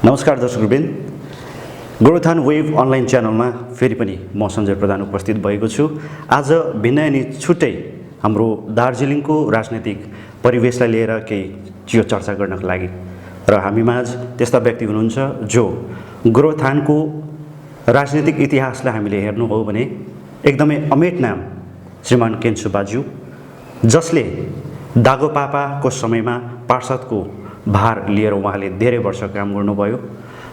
नमस्कार दर्शकवृन्द, गोरुथान wave online च्यानलमा फेरि पनि म सञ्जय प्रधान उपस्थित भएको छु। आज भिन्न अनि छुट्टै हाम्रो दार्जिलिङको राजनैतिक परिवेशलाई लिएर केही चियो चर्चा गर्नको लागि र हामीमाझ त्यस्ता व्यक्ति हुनुहुन्छ जो गोरुथानको राजनैतिक इतिहासलाई हामीले हेर्नु हो भने एकदमै अमेट नाम श्रीमान केन्सु बाज्यू, जसले दागोपापाको समयमा पार्षदको भार लिएर उहाँले धेरै वर्ष काम गर्नुभयो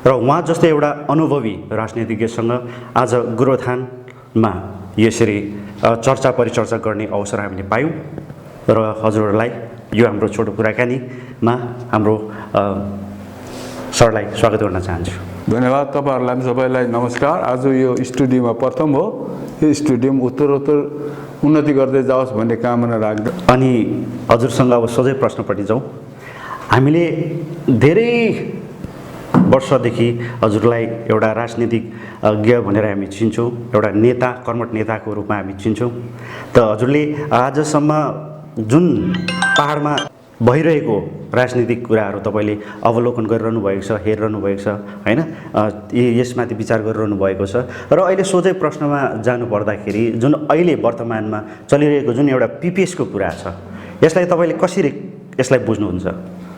र उहाँ जस्तै एउटा अनुभवी राजनीतिज्ञसँग आज गोरुथानमा यसरी चर्चा परिचर्चा गर्ने अवसर हामीले पायौँ र हजुरहरूलाई यो हाम्रो छोटो कुराकानीमा हाम्रो सरलाई स्वागत गर्न चाहन्छु। धन्यवाद। तपाईहरुलाई सबैलाई नमस्कार। आज यो स्टुडियोमा प्रथम हो। यो स्टुडियो उत्तरोत्तर उन्नति गर्दै जाओस् भन्ने कामना राख्दै अनि हजुरसँग अब सोझै प्रश्नपट्टि जाउँ। हामीले धेरै वर्षदेखि हजुरलाई एउटा राजनीतिज्ञ भनेर हामी चिन्छौँ, एउटा नेता, कर्मठ नेताको रूपमा हामी चिन्छौँ। त हजुरले आजसम्म जुन पहाडमा भइरहेको राजनीतिक कुराहरू तपाईँले अवलोकन गरिरहनु भएको छ, हेरिरहनु भएको छ हैन, यसमाथि विचार गरिरहनु भएको छ र अहिले सोझै प्रश्नमा जानु पर्दाखेरि जुन अहिले वर्तमानमा चलिरहेको जुन एउटा पिपिएसको कुरा छ, यसलाई तपाईँले कसरी यसलाई बुझ्नुहुन्छ?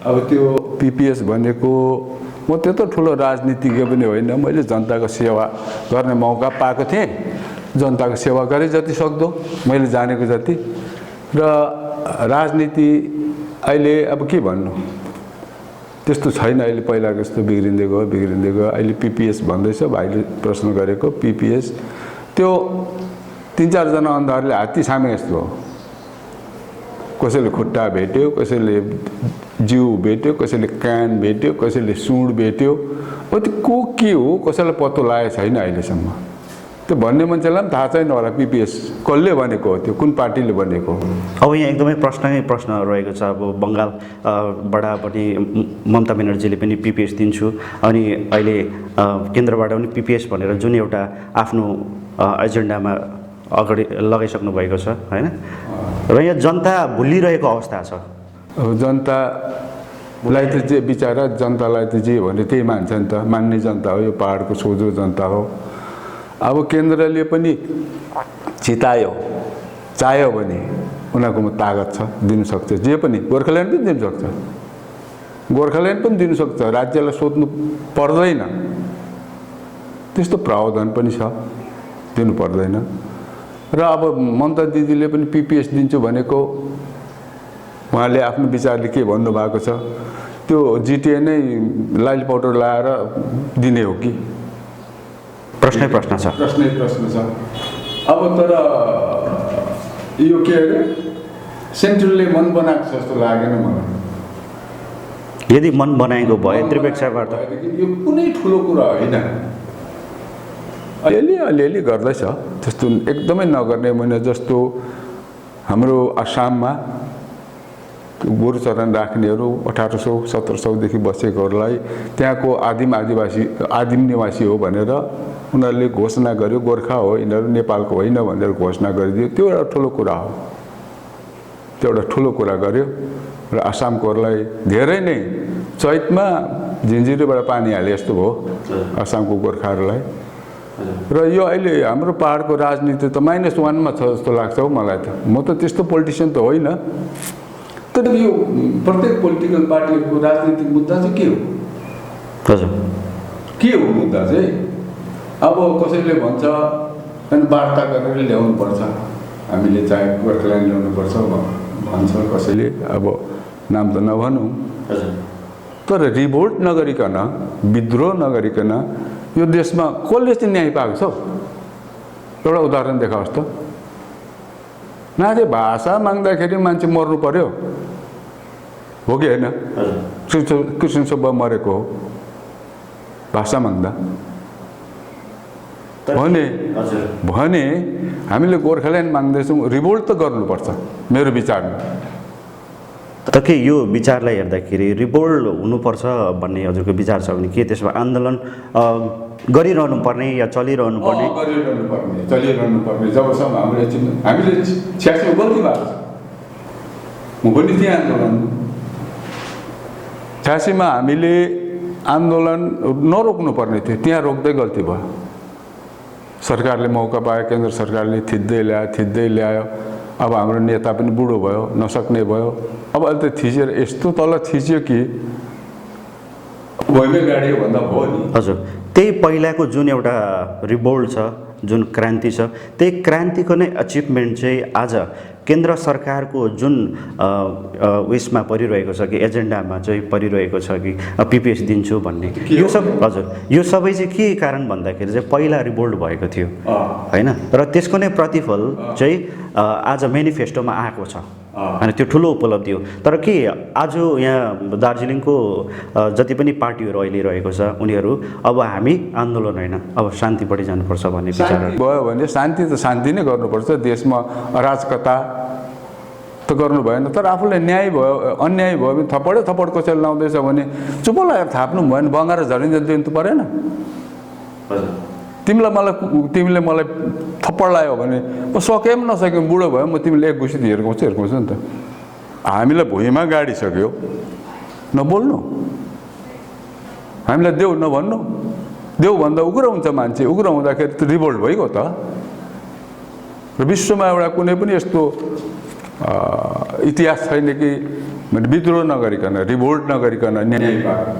अब त्यो पिपिएस भनेको म त्यत्रो ठुलो राजनीतिज्ञ पनि होइन, मैले जनताको सेवा गर्ने मौका पाएको थिएँ। जनताको सेवा गरे जति सक्दो मैले जानेको जति। र राजनीति अहिले अब के भन्नु, त्यस्तो छैन। अहिले पहिलाको जस्तो बिग्रिँदै गयो। अहिले पिपिएस भन्दैछ, भाइले प्रश्न गरेको पिपिएस, त्यो 3-4 जना अन्धारले हात्ती सामे जस्तो हो। कसैले खुट्टा भेट्यो, कसैले जिउ भेट्यो, कसैले कान भेट्यो, कसैले सुँड भेट्यो। अब त्यो को के हो कसैलाई पत्तो लागेको छैन अहिलेसम्म। त्यो भन्ने मान्छेलाई पनि थाहा छैन होला पिपिएस कसले भनेको हो, त्यो कुन पार्टीले भनेको हो। अब यहाँ एकदमै प्रश्न रहेको छ। अब बङ्गालबाट पनि ममता ब्यानर्जीले पनि पिपिएस दिन्छु, अनि अहिले केन्द्रबाट पनि पिपिएस भनेर जुन एउटा आफ्नो एजेन्डामा अगाडि लगाइसक्नु भएको छ हैन, र यहाँ जनता भुलिरहेको अवस्था छ। अब जनतालाई त जे बिचारा, जनतालाई त जे भने त्यही मान्छ नि त। मान्ने जनता हो, यो पहाडको सोझो जनता हो। अब केन्द्रले पनि चाह्यो भने उनीहरूकोमा तागत छ, दिन सक्छ। जे पनि गोर्खाल्यान्ड पनि दिन सक्छ, गोर्खाल्यान्ड पनि दिन सक्छ। राज्यलाई सोध्नु पर्दैन, त्यस्तो प्रावधान पनि छ, दिनु पर्दैन। र अब ममता दिदीले पनि पिपिएस दिन्छु भनेको उहाँले आफ्नो विचारले के भन्नुभएको छ, त्यो जिटिए नै लाइल पाउडर लाएर दिने हो कि? प्रश्नै प्रश्न छ। अब तर यो के अरे सेन्ट्रलले मन बनाएको छ जस्तो लागेन मलाई। यदि मन बनाएको भए त्रिपेक्षाबाट यो कुनै ठुलो कुरा होइन। अलिअलि गर्दैछ, त्यस्तो एकदमै नगर्ने महिना जस्तो हाम्रो आसाममा गोरुचरण राख्नेहरू 1800-1700देखि बसेकोहरूलाई त्यहाँको आदिम निवासी हो भनेर उनीहरूले घोषणा गर्यो। गोर्खा हो यिनीहरू, नेपालको होइन भनेर घोषणा गरिदियो। त्यो एउटा ठुलो कुरा हो, त्यो एउटा ठुलो कुरा गर्यो। र आसामकोहरूलाई धेरै नै चैतमा झिन्झिरीबाट पानी हाले जस्तो भयो आसामको गोर्खाहरूलाई। र यो अहिले हाम्रो पहाडको राजनीति त -1 छ जस्तो लाग्छ हौ मलाई त। म त त्यस्तो पोलिटिसियन त होइन, तर यो प्रत्येक पोलिटिकल पार्टीहरूको राजनीतिक मुद्दा चाहिँ के हो? हजुर, के हो मुद्दा चाहिँ? अब कसैले भन्छ अनि वार्ता गरेर ल्याउनुपर्छ, हामीले चाहे गोर्खाल्यान्ड ल्याउनुपर्छ भन्छ कसैले। अब नाम त नभनौँ, तर रिभोल्ट नगरिकन, विद्रोह नगरिकन यो देशमा कसले चाहिँ न्याय पाएको छ? एउटा उदाहरण देखाओस् त। नाथे भाषा माग्दाखेरि मान्छे मर्नु पर्यो हो कि होइन? कृष्ण सुब्बा मरेको हो भाषा माग्दा भने हामीले गोर्खाल्यान्ड माग्दैछौँ, रिभोल्ट त गर्नुपर्छ मेरो विचारमा। त के यो विचारलाई हेर्दाखेरि रिभोल्ट हुनुपर्छ भन्ने हजुरको विचार छ भने के त्यसमा आन्दोलन गरिरहनु पर्ने या चलिरहनु पर्ने? चलिरहनु पर्ने। जबसम्म हामीले 86 गल्ती भएको छ। म पनि थिएँ आन्दोलन 86 मा हामीले आन्दोलन नरोक्नु पर्ने थियो, त्यहाँ रोक्दै गल्ती भयो। सरकारले मौका पायो, केन्द्र सरकारले थिच्दै ल्यायो। अब हाम्रो नेता पनि बुढो भयो, नसक्ने भयो। अब अहिले त थिचेर यस्तो तल थिच्यो कि भइमै गाडियो भन्दा भयो नि। हजुर, त्यही पहिलाको जुन एउटा रिभोल्ट छ, जुन क्रान्ति छ, त्यही क्रान्तिको नै अचिभमेन्ट चाहिँ आज केन्द्र सरकारको जुन उयसमा परिरहेको छ कि एजेन्डामा चाहिँ परिरहेको छ कि पिपिएस दिन्छु भन्ने, यो सब हजुर यो सबै चाहिँ के कारण भन्दाखेरि चाहिँ पहिला रिभोल्ट भएको थियो होइन, र त्यसको नै प्रतिफल चाहिँ आज मेनिफेस्टोमा आएको छ अनि त्यो ठुलो उपलब्धि हो। तर के आज यहाँ दार्जिलिङको जति पनि पार्टीहरू अहिले रहेको छ उनीहरू अब हामी आन्दोलन होइन, अब शान्तिपट्टि जानुपर्छ भन्ने विचार भयो भने शान्ति त शान्ति नै गर्नुपर्छ। देशमा अराजकता त गर्नु भएन, तर आफूलाई न्याय भयो अन्याय भयो भने थप्पड कसैले लाउँदैछ भने चुप लागेर थाप्नु भएन, बङ्गाएर झरिन्छ दिनु त परेन। तिमीले मलाई थप्पड लायो भने म सके पनि नसके पनि बुढो भयो, म तिमीले एक घुसी हिर्काउँछु नि त। हामीलाई भुइँमा गाडिसक्यो, नबोल्नु, हामीलाई देऊ नभन्नु। देऊ भन्दा उग्र हुन्छ मान्छे, उग्र हुँदाखेरि त रिभोल्ट भइगयो त। र विश्वमा एउटा कुनै पनि यस्तो इतिहास छैन कि विद्रोह नगरिकन, रिभोल्ट नगरिकन न्याय पाएको।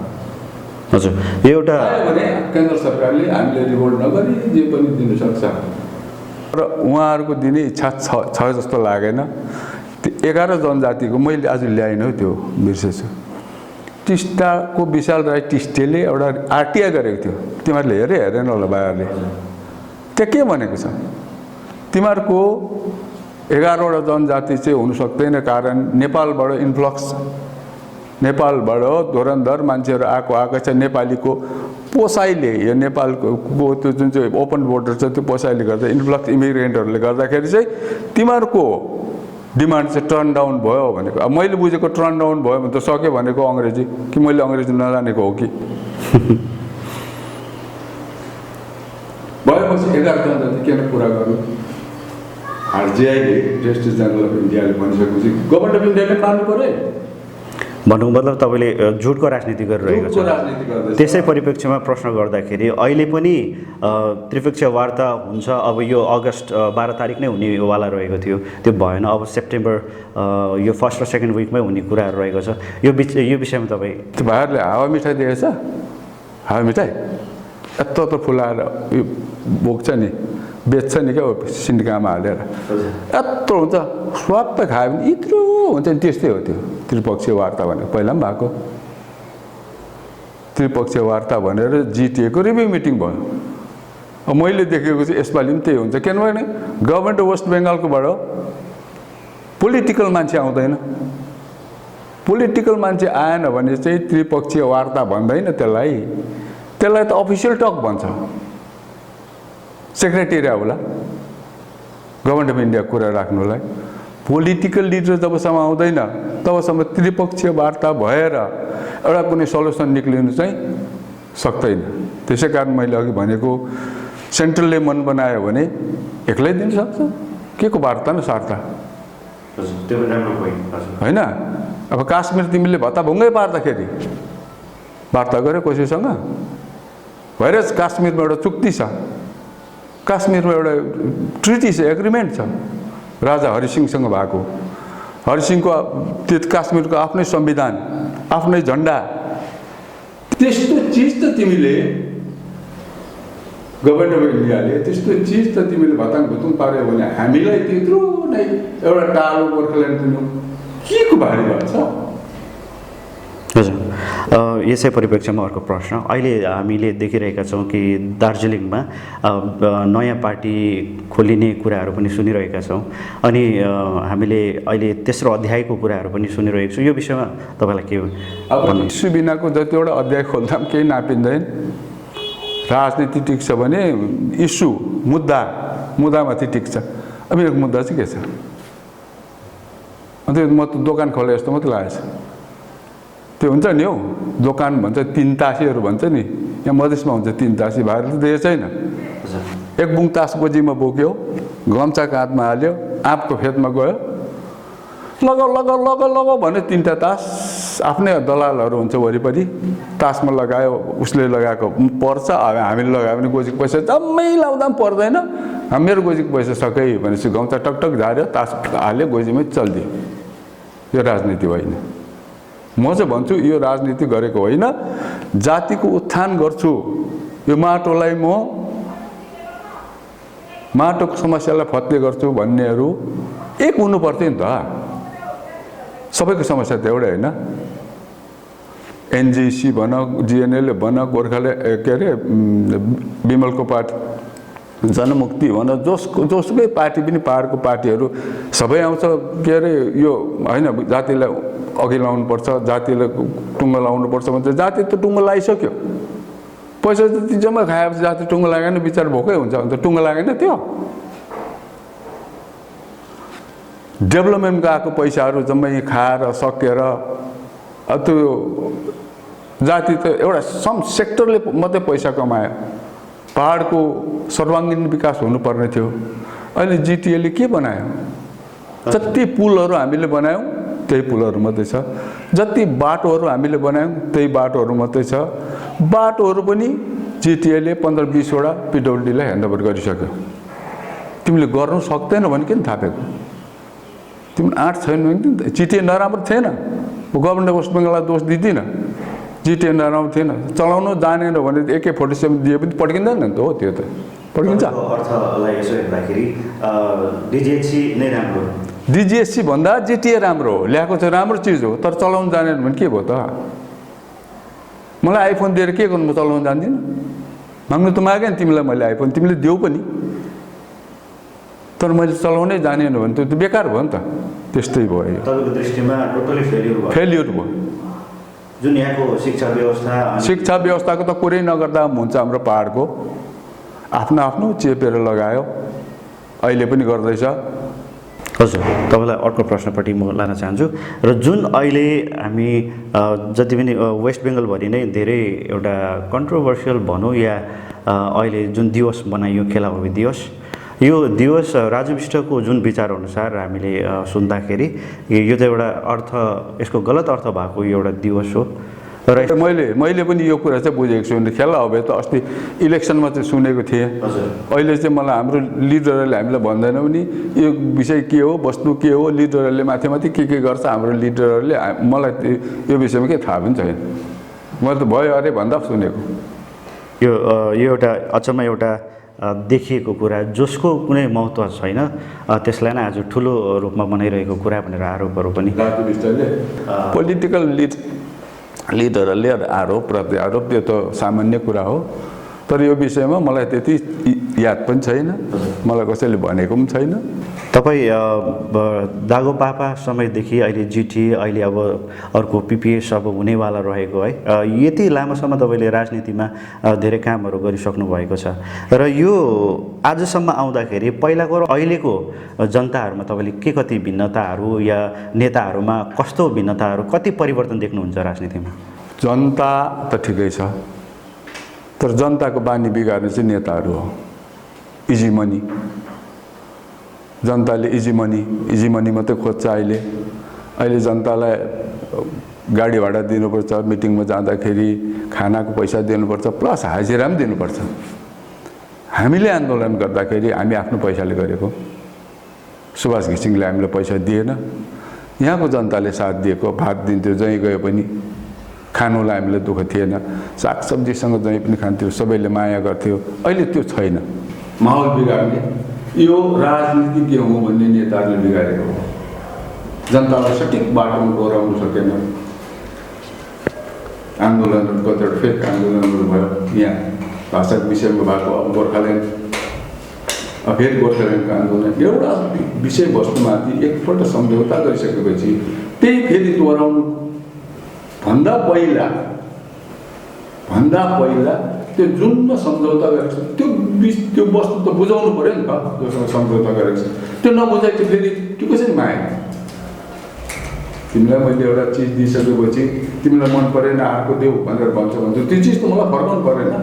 हजुर, यो एउटा भने केन्द्र सरकारले हामीले रिभोल्ट नगरी जे पनि दिन सक्छ, र उहाँहरूको दिने इच्छा छ जस्तो लागेन। त्यो 11 जनजातिको मैले आज ल्याइनँ, त्यो बिर्सेछु। टिस्टाको विशाल राई टिस्टेले एउटा आरटिआई गरेको थियो, तिमीहरूले हेरेन होला बाहिरले। त्यहाँ के भनेको छ, तिमीहरूको 11वटा जनजाति चाहिँ हुन सक्दैन, कारण नेपालबाट इन्फ्लक्स, नेपालबाट धुरन्धर मान्छेहरू आएको छ। नेपालीको पोसाइले, यो नेपालको त्यो जुन चाहिँ ओपन बोर्डर छ, त्यो पोसाइले गर्दा इन्फ्लक्स इमिग्रेन्टहरूले गर्दाखेरि चाहिँ तिमीहरूको डिमान्ड चाहिँ टर्न डाउन भयो भनेको। अब मैले बुझेको टर्न डाउन भयो भने त सक्यो भनेको अङ्ग्रेजी, कि मैले अङ्ग्रेजी नजानेको हो कि भएपछि 11 जनजाति किन पुरा गर्नु। आरजिआईले टेस्ट जनरल अफ इन्डियाले भनिसकेपछि गभर्मेन्ट अफ इन्डियाले मान्नु पर्यो। भन्नुको मतलब तपाईँले झुटको राजनीति गरिरहेको छ। त्यसै परिप्रेक्ष्यमा प्रश्न गर्दाखेरि अहिले पनि त्रिपक्षीय वार्ता हुन्छ, अब यो अगस्त 12 तारिक नै हुनेवाला रहेको थियो, त्यो भएन। अब सेप्टेम्बर यो फर्स्ट र सेकेन्ड विकमै हुने कुराहरू रहेको छ। यो विषयमा तपाईँ त्यो भाइहरूले हावा मिठाई दिएछ, हावा मिठाई यत्रो फुलाएर यो बोक्छ नि, बेच्छ नि क्या सिन्डिकामा हालेर, यत्रो हुन्छ, स्वाप खायो भने यत्रो हुन्छ नि। त्यस्तै हो त्यो त्रिपक्षीय वार्ता भनेको। पहिला पनि भएको त्रिपक्षीय वार्ता भनेर जिटिएको रिभ्यू मिटिङ भयो। अब मैले देखेको चाहिँ यसपालि पनि त्यही हुन्छ, किनभने गभर्मेन्ट वेस्ट बेङ्गालकोबाट पोलिटिकल मान्छे आउँदैन। पोलिटिकल मान्छे आएन भने चाहिँ त्रिपक्षीय वार्ता भन्दैन त्यसलाई त अफिसियल टक भन्छ। सेक्रेटेरी होला गभर्मेन्ट अफ इन्डिया कुरा राख्नुलाई। पोलिटिकल लिडर जबसम्म आउँदैन तबसम्म त्रिपक्षीय वार्ता भएर एउटा कुनै सल्युसन निक्लिनु चाहिँ सक्दैन। त्यसै कारण मैले अघि भनेको सेन्ट्रलले मन बनायो भने एक्लै दिन सक्छ, के को वार्ता न सार्ता होइन। अब काश्मीर तिमीले भत्ताभुङ्गै पार्दाखेरि वार्ता गऱ्यो कसैसँग भएर काश्मीरमा एउटा चुक्ति छ, काश्मीरमा एउटा ट्रिटी छ, एग्रिमेन्ट छ राजा हरिसिंहसँग भएको। हरिसिंहको त्यो काश्मीरको आफ्नै संविधान, आफ्नै झन्डा, त्यस्तो चिज त तिमीले गभर्मेन्ट अफ इन्डियाले त्यस्तो चिज त तिमीले भताङ भुतुङ पार्यो भने हामीलाई त्यत्रो नै एउटा टाढो गोर्खाल्यान्ड दिनु के को भारी भएको छ। हजुर, यसै परिप्रेक्ष्यमा अर्को प्रश्न, अहिले हामीले देखिरहेका छौँ कि दार्जिलिङमा नयाँ पार्टी खोलिने कुराहरू पनि सुनिरहेका छौँ, अनि हामीले अहिले तेस्रो अध्यायको कुराहरू पनि सुनिरहेको छौँ। यो विषयमा तपाईँलाई के अब इस्यु बिनाको जतिवटा अध्याय खोल्दा पनि केही नापिँदैन। राजनीति टिक्छ भने इस्यु मुद्दामाथि टिक्छ। अब यो मुद्दा चाहिँ के छ, अन्त म त दोकान खोले जस्तो मात्रै लागेको छ। त्यो हुन्छ नि हौ, दोकान भन्छ, 3 तासीहरू भन्छ नि, यहाँ मधेसमा हुन्छ 3 तासी, भाइरल त देखेको छैन। एक बुङ तास गोजीमा बोक्यो, गम्चा काँधमा हाल्यो, आँपको फेदमा गयो, लग भने 3टा तास आफ्नै दलालहरू हुन्छ वरिपरि, तासमा लगायो उसले लगाएको पर्छ, अब हामीले लगायो भने गोजीको पैसा जम्मै लाउँदा पनि पर्दैन, मेरो गोजीको पैसा सकै भनेपछि गौँचा टकटक झार्यो, तास हाल्यो, गोजीमै चलिदियो। यो राजनीति होइन। म चाहिँ भन्छु यो राजनीति गरेको होइन, जातिको उत्थान गर्छु, यो माटोलाई म माटोको समस्यालाई फत्ते गर्छु भन्नेहरू एक हुनु पर्थ्यो नि त। सबैको समस्या त एउटै होइन। एनजेसी भन, जिएनएल भन, गोर्खाले के अरे विमलको पार्टी, जनमुक्ति भन, जोसुकै पार्टी पनि पहाडको पार्टीहरू सबै आउँछ के अरे यो होइन जातिलाई अघि लाउनुपर्छ, जातिलाई टुङ्गो लाउनुपर्छ भन्छ। जाति त टुङ्गो लगाइसक्यो, पैसा जति जम्मा खाएपछि जाति टुङ्गो लागेन, बिचार भोकै हुन्छ भने त टुङ्गो लागेन त्यो। डेभलपमेन्टको आएको पैसाहरू जम्मै खाएर सकेर त्यो जाति त एउटा सम सेक्टरले मात्रै पैसा कमायो। पहाडको सर्वाङ्गीन विकास हुनुपर्ने थियो। अहिले जिटिएले के बनायो? जति पुलहरू हामीले बनायौँ त्यही पुलहरू मात्रै छ, जति बाटोहरू हामीले बनायौँ त्यही बाटोहरू मात्रै छ। बाटोहरू पनि जिटिएले 15-20 वटा पिडब्ल्युडीलाई ह्यान्डओभर गरिसक्यो। तिमीले गर्नु सक्दैनौ भने किन थापेको? तिम्रो आँट छैन भने जिटिए नराम्रो थिएन, गभर्मेन्ट अफ वेस्ट बेङ्गललाई दोष दिँदिनँ। जिटिए नराम्रो थिएन, चलाउनु जानेन भने AK-47 दिए पनि पड्किँदैन नि त। हो त्यो त पड्किन्छ। अर्थलाई यसो हेर्दाखेरि डिजिएचसी नै राम्रो, डिजिएचसी भन्दा जिटिए राम्रो हो, ल्याएको चाहिँ राम्रो चिज हो, तर चलाउनु जानेन भने के भयो त? मलाई आइफोन दिएर के गर्नु? म चलाउनु जान्दिनँ। माग्नु त मागेँ नि तिमीलाई मैले आइफोन, तिमीले देऊ पनि, तर मैले चलाउनै जानेन भने त्यो त बेकार भयो नि त। त्यस्तै भयो। तपाईँको दृष्टिमा टोटली फेलियर भयो। जुन यहाँको शिक्षा व्यवस्थाको त कुरै नगर्दा हुन्छ। हाम्रो पहाडको आफ्नो आफ्नो चेपेर लगायो, अहिले पनि गर्दैछ। हजुर, तपाईँलाई अर्को प्रश्नपट्टि म लान चाहन्छु। र जुन अहिले हामी जति पनि वेस्ट बेङ्गलभरि नै धेरै एउटा कन्ट्रोभर्सियल भनौँ या अहिले जुन दिवस बनाइयो खेला हबी दिवस, यो दिवस राजु विष्टको जुन विचारअनुसार हामीले सुन्दाखेरि यो चाहिँ एउटा अर्थ, यसको गलत अर्थ भएको एउटा दिवस हो। र मैले पनि यो कुरा चाहिँ बुझेको छु। खेला हबी त अस्ति इलेक्सनमा चाहिँ सुनेको थिएँ। अहिले चाहिँ मलाई हाम्रो लिडरहरूले हामीलाई भन्दैन भने यो विषय के हो, वस्तु के हो, लिडरहरूले माथि माथि के गर्छ हाम्रो लिडरहरूले, मलाई यो विषयमा केही थाहा पनि छैन। मैले त भयो अरे भन्दा सुनेको। यो एउटा अचम्म एउटा देखिएको कुरा, जसको कुनै महत्त्व छैन, त्यसलाई नै आज ठुलो रूपमा बनाइरहेको कुरा भनेर आरोपहरू पनि राजु विष्टले पोलिटिकल लिडरहरूले आरोप प्रत्यारोप, त्यो त सामान्य कुरा हो। तर यो विषयमा मलाई त्यति याद पनि छैन, मलाई कसैले भनेको पनि छैन। तपाईँ दागो पापा समयदेखि अहिले जिटिए, अहिले अब अर्को पिपिएस अब हुनेवाला रहेको है, यति लामो समय तपाईँले राजनीतिमा धेरै कामहरू गरिसक्नु भएको छ। र यो आजसम्म आउँदाखेरि पहिलाको र अहिलेको जनताहरूमा तपाईँले के कति भिन्नताहरू या नेताहरूमा कस्तो भिन्नताहरू, कति परिवर्तन देख्नुहुन्छ राजनीतिमा? जनता त ठिकै छ, तर जनताको बानी बिगार्ने चाहिँ नेताहरू हो। इजी मनी, जनताले इजी मनी मात्रै खोज्छ। अहिले जनतालाई गाडी भाडा दिनुपर्छ, मिटिङमा जाँदाखेरि खानाको पैसा दिनुपर्छ, प्लस हाजिरा पनि दिनुपर्छ। हामीले आन्दोलन गर्दाखेरि हामी आफ्नो पैसाले गरेको, सुभाष घिसिङले हामीलाई पैसा दिएन। यहाँको जनताले साथ दिएको, भात दिन्थ्यो, जहीँ गए पनि खानुलाई हामीलाई दुःख थिएन, सागसब्जीसँग जहीँ पनि खान्थ्यो, सबैले माया गर्थ्यो। अहिले त्यो छैन। माहौल बिगार्ने यो राजनीति के हो भन्ने नेताहरूले बिगारेको हो। जनतालाई सठिक बाटोमा डोराउनु सकेन। आन्दोलनहरू कतिवटा फेक आन्दोलनहरू भयो, यहाँ भाषाको विषयमा भएको, अब गोर्खाल्यान्ड, फेरि गोर्खाल्यान्डको आन्दोलन, एउटा विषयवस्तुमाथि एकपल्ट सम्झौता गरिसकेपछि त्यही फेरि दोहोऱ्याउनु भन्दा पहिला त्यो जुनमा सम्झौता गरेको छ त्यो वस्तु त बुझाउनु पऱ्यो नि त। जोसँग सम्झौता गरेको छ त्यो नबुझाइ चाहिँ फेरि त्यो कसरी माया? तिमीलाई मैले एउटा चिज दिइसकेपछि तिमीलाई मन परेन, अर्को देऊ भनेर भन्छ भने त्यो चिज त मलाई फर्काउनु परेन।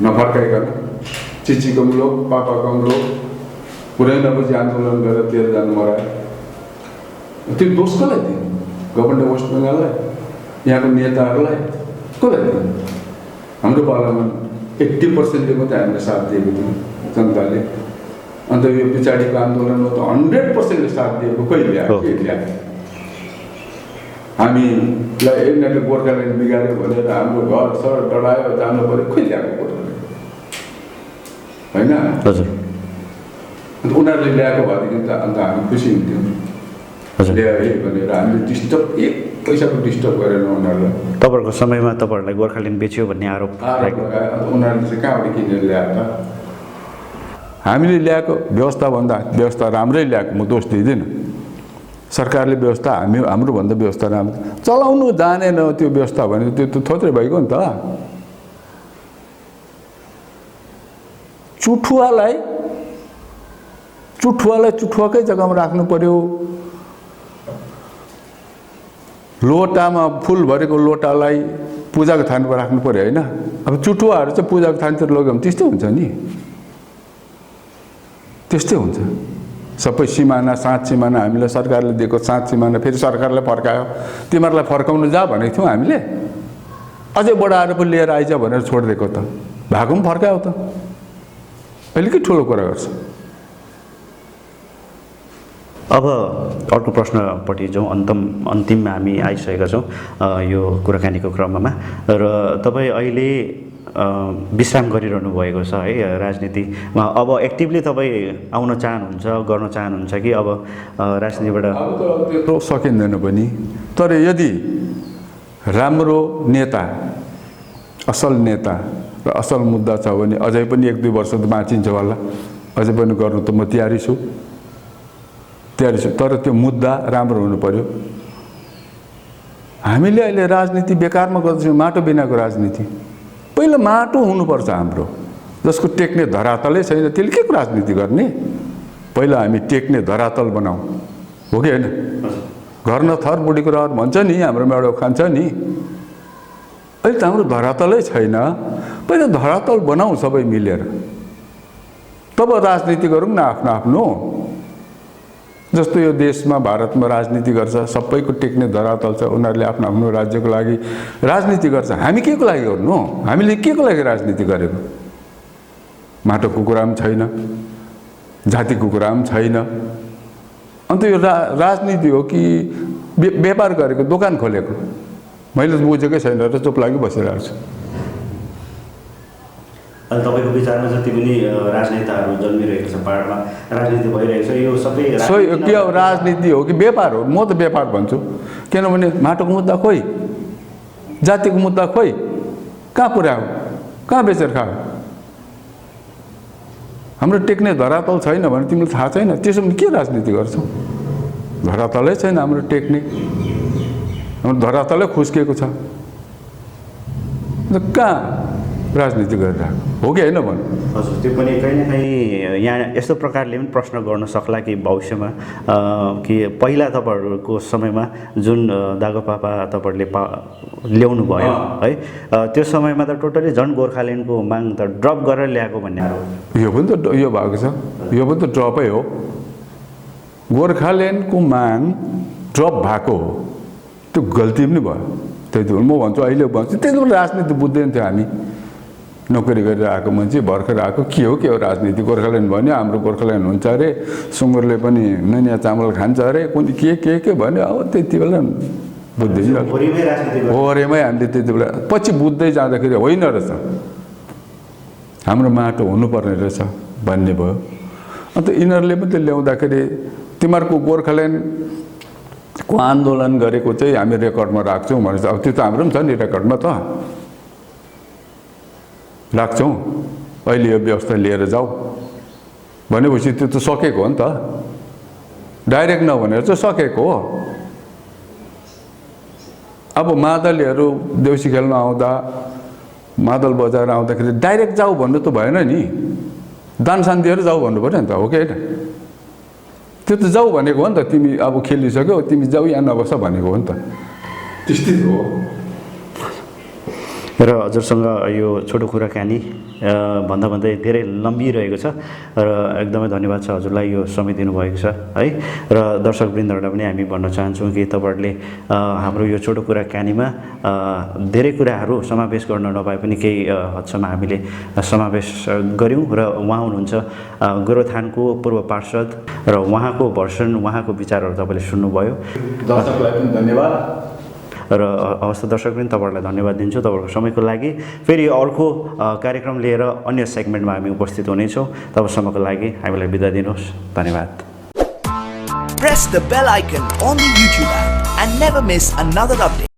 नफर्काइकन चिची कमलो पापा कमलो पुरै नबुझी आन्दोलन गरेर तेल जानु मरायो। त्यो दोष कसलाई दियो? गभर्मेन्ट अफ वेस्ट बेङ्गललाई? यहाँको नेताहरूलाई कसलाई दिनु? हाम्रो पालामा 80%ले मात्रै हामीले साथ दिएको थियो जनताले। अन्त यो पछाडिको आन्दोलनमा त 100%ले साथ दिएको कोही ल्यायो? के ल्यायो? हामीलाई यिनीहरूले गोर्खाल्यान्ड बिगाऱ्यो भनेर हाम्रो घर सर डढायो जानु पऱ्यो, खोइ ल्याएको गोर्खाल्यान्ड होइन? हजुर। अन्त उनीहरूले ल्याएको भएदेखि त अन्त हामी खुसी हुन्थ्यौँ। ल्यायो है भनेर हामीले डिस्टर्ब, एक पैसाको डिस्टर्ब गरेन उनीहरूलाई। तपाईँहरूको समयमा तपाईँहरूलाई गोर्खाल्यान्ड बेच्यो भन्ने आरोप उनीहरूले चाहिँ कहाँबाट किनेर ल्याएको त? हामीले ल्याएको व्यवस्थाभन्दा व्यवस्था राम्रै ल्याएको, म दोष दिँदिनँ। सरकारले व्यवस्था हाम्रो भन्दा व्यवस्था राम्रो चलाउनु जानेन त्यो व्यवस्था भने त्यो त थोत्रै भइगयो नि त। चुठुवालाई चुठुवाकै जग्गामा राख्नु पर्यो। लोटामा फुल भरेको लोटालाई पूजाको थानमा राख्नु पर्यो होइन? अब चुठुवाहरू चाहिँ पूजाको थानतिर लग्यो भने त्यस्तै हुन्छ नि, त्यस्तै हुन्छ। सबै सिमाना, 7 सिमाना हामीलाई सरकारले दिएको 7 सिमाना फेरि सरकारले फर्कायो। तिमीहरूलाई फर्काउनु जा भनेको थियौँ हामीले, अझै बढाएर पनि लिएर आइज भनेर छोडिदिएको त, भएको पनि फर्कायो त। अहिले के ठुलो कुरा गर्छ? अब अर्को प्रश्नपट्टि जाउँ। अन्तिममा हामी आइसकेका छौँ यो कुराकानीको क्रममा। र तपाईँ अहिले विश्राम गरिरहनु भएको छ है राजनीतिमा। अब एक्टिभली तपाईँ आउन चाहनुहुन्छ, गर्न चाहनुहुन्छ कि अब राजनीतिबाट? अब त त्यत्रो सकिँदैन पनि, तर यदि राम्रो नेता, असल नेता र असल मुद्दा छ भने अझै पनि 1-2 वर्ष त बाँचिन्छ होला। अझै पनि गर्नु त म तयारी छु। तर त्यो मुद्दा राम्रो हुनु पर्यो। हामीले अहिले राजनीति बेकारमा गर्दैछौँ, माटो बिनाको राजनीति। पहिला माटो हुनुपर्छ हाम्रो, जसको टेक्ने धरातलै छैन, त्यसले के को राजनीति गर्ने? पहिला हामी टेक्ने धरातल बनाऊ, हो कि होइन? घर न थर बुढीको रहर भन्छ नि, हाम्रोमा एउटा खान्छ नि। अहिले त हाम्रो धरातलै छैन। पहिला धरातल बनाऊ सबै मिलेर, तब राजनीति गरौँ न आफ्नो आफ्नो। जस्तो यो देशमा भारतमा राजनीति गर्छ, सबैको टेक्ने धरातल छ, उनीहरूले आफ्नो आफ्नो राज्यको लागि राजनीति गर्छ। हामी के को लागि गर्नु? हामीले के को लागि राजनीति गरेको? माटोको कुरा पनि छैन, जातिको कुरा पनि छैन। अन्त यो राजनीति हो कि व्यापार गरेको, दोकान खोलेको? मैले बुझेकै छैन र चुप लागि बसिरहेको छु। अनि तपाईँको विचारमा जति पनि राजनेताहरू जन्मिरहेको छ, पाहाडमा राजनीति भइरहेको छ, यो सबै के हो? राजनीति हो कि व्यापार हो? म त व्यापार भन्छु। किनभने माटोको मुद्दा खोइ, जातिको मुद्दा खोइ, कहाँ पुर्यायो, कहाँ बेचेर खायो? हाम्रो टेक्ने धरातल छैन भने तिमीलाई थाहा छैन? त्यसो भने के राजनीति गर्छौ? धरातलै छैन हाम्रो टेक्ने, हाम्रो धरातलै खुस्किएको छ, कहाँ राजनीति गरिरहेको हो कि होइन भन्नु? हजुर, त्यो पनि कहीँ न कहीँ यहाँ यस्तो प्रकारले पनि प्रश्न गर्न सक्ला कि भविष्यमा कि पहिला तपाईँहरूको समयमा जुन दागोपापा तपाईँहरूले ल्याउनु भयो है, त्यो समयमा त टोटली झन् गोर्खाल्यान्डको माग त ड्रप गरेर ल्याएको भन्ने आरोप। यो पनि त यो भएको छ, यो पनि त ड्रपै हो। गोर्खाल्यान्डको माग ड्रप भएको हो, त्यो गल्ती पनि भयो। त्यति बेला म भन्छु, अहिले भन्छु, त्यति बेला राजनीति बुझ्दैन थियो। हामी नोकरी गरेर आएको मान्छे, भर्खर आएको, के हो राजनीति? गोर्खाल्यान्ड भन्यो, हाम्रो गोर्खाल्यान्ड हुन्छ अरे, सुँगुरले पनि नयाँ चामल खान्छ अरे, कुन के भन्यो। अब त्यति बेला बुझ्दैन, होरेमै हामीले त्यति बेला पछि बुझ्दै जाँदाखेरि होइन रहेछ, हाम्रो माटो हुनुपर्ने रहेछ भन्ने भयो। अन्त यिनीहरूले पनि त ल्याउँदाखेरि तिमीहरूको गोर्खाल्यान्डको आन्दोलन गरेको चाहिँ हामी रेकर्डमा राख्छौँ भनेपछि, अब त्यो त हाम्रो पनि छ नि रेकर्डमा त, राख्छौँ। अहिले यो व्यवस्था लिएर जाऊ भनेपछि त्यो त सकेको हो नि त, डाइरेक्ट नभनेर चाहिँ सकेको हो। अब मादलीहरू देउसी खेल्न आउँदा, मादल बजाएर आउँदाखेरि डाइरेक्ट जाऊ भन्नु त भएन नि, दान सान दिएर जाऊ भन्नु पऱ्यो नि त, हो कि होइन? त्यो त जाऊ भनेको हो नि त, तिमी अब खेलिसक्यौ, तिमी जाऊ यहाँ नबस भनेको हो नि त, त्यस्तै हो। र हजुरसँग यो छोटो कुराकानी भन्दा भन्दै धेरै लम्बिरहेको छ र एकदमै धन्यवाद छ हजुरलाई यो समय दिनुभएको छ है। र दर्शकवृन्दहरूलाई पनि हामी भन्न चाहन्छौँ कि तपाईँहरूले हाम्रो यो छोटो कुराकानीमा धेरै कुराहरू समावेश गर्न नपाए पनि केही हदसम्म हामीले समावेश गऱ्यौँ र उहाँ हुनुहुन्छ गोरुबथानको पूर्व पार्षद र उहाँको भर्सन उहाँको विचारहरू तपाईँले सुन्नुभयो। दर्शकलाई पनि धन्यवाद र हवस् दर्शक पनि तपाईँहरूलाई धन्यवाद दिन्छु तपाईँहरूको समयको लागि। फेरि अर्को कार्यक्रम लिएर अन्य सेगमेन्टमा हामी उपस्थित हुनेछौँ। तबसम्मको लागि हामीलाई बिदा दिनुहोस्। धन्यवाद। Press the bell icon on the YouTube app and never miss another update.